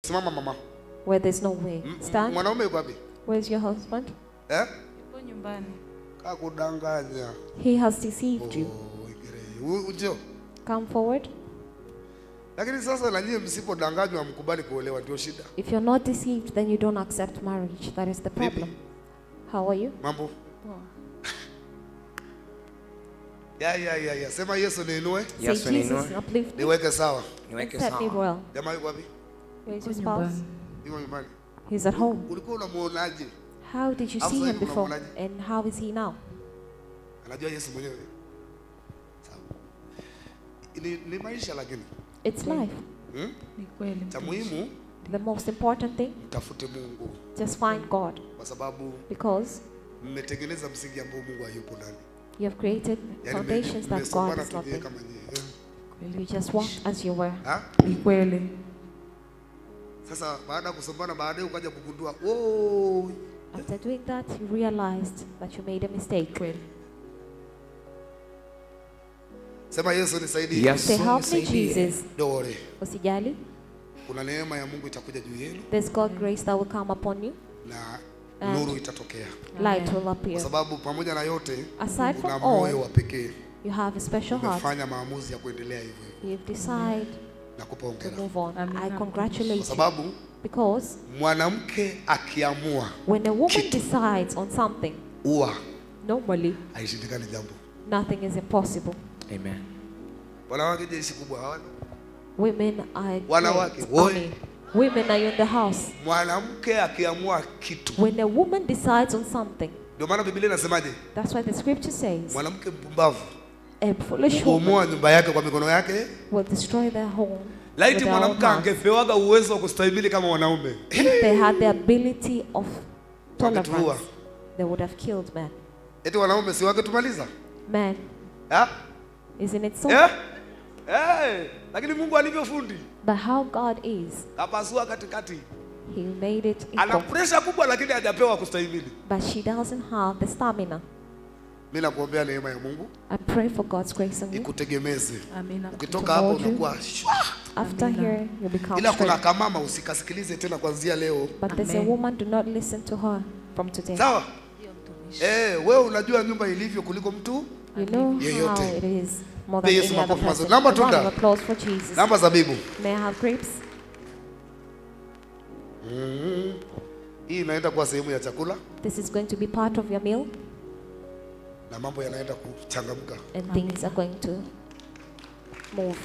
Simama mama. Where there's no way. Stand. Mwanaume yuko wapi? Where's your husband? Yuko nyumbani. Kakudanganya. He has deceived you. Ujio. Come forward. Lakini sasa na nyinyi msipodanganywa mkubali kuolewa ndio shida. If you're not deceived, then you don't accept marriage. That is the problem. How are you? Mambo. Ya. Sema Yesu niinue. Yesu niinue. Niweke sawa. Niweke sawa. Jamaa yuko wapi? Where is your spouse? Yuko nyumbani. He's at home. Ulikuwa unamuonaje? How did you see him before? And how is he now? Anajua Yesu mwenyewe. Sawa. Ni maisha lakini. It's life. Ni kweli. Cha muhimu, the most important thing, mtafute Mungu. Just find God. Kwa sababu because mmetengeneza msingi ambao Mungu hayupo ndani. You have created foundations that God is not in. You just walk as you were. Ni kweli. Sasa baada kusombana baadaye ukaja kugundua, after doing that you realized that you made a mistake. Kweli. Sema Yesu nisaidie. Say help me Jesus. Dore. Usijali. Kuna neema ya Mungu itakuja juu yenu. There's God grace that will come upon you. Na nuru itatokea. Light will appear. Kwa sababu pamoja na yote, aside from all, moyo wa pekee. You have a special heart. Umefanya maamuzi ya kuendelea hivyo. You've decided to move on. I congratulate you. Kwa sababu because mwanamke akiamua, when a woman decides on something, normally haishindikani jambo. Nothing is impossible. Amen. Wanawake jeshi kubwa hawana. Women are wanawake women are in the house. Mwanamke akiamua kitu, when a woman decides on something, ndio maana Biblia inasemaje? That's why the scripture says mwanamke mpumbavu a foolish woman nyumba yake kwa mikono yake will destroy their home. Laiti mwanamke angepewaga uwezo wa kustahimili kama wanaume. If they had the ability of tolerance, they would have killed men. Eti wanaume si wangetumaliza? Men. Isn't it so? Lakini Mungu alivyofundi. But how God is. Kapasua katikati. He made it equal. Ana pressure kubwa lakini hajapewa kustahimili. But she doesn't have the stamina. Mimi nakuombea neema ya Mungu. I pray for God's grace on you. Ikutegemeze. Amina. Ukitoka hapo unakuwa after here you become ila kuna kamama usikasikilize tena kuanzia leo. But there's a woman, do not listen to her from today. Sawa? Wewe unajua nyumba ilivyo kuliko mtu you know yeyote. How it is more than any other person. Namba tunda. Applause for Jesus. Namba zabibu. May I have grapes? Hii inaenda kuwa sehemu ya chakula. This is going to be part of your meal. Na mambo yanaenda kuchangamka. And things are going to move.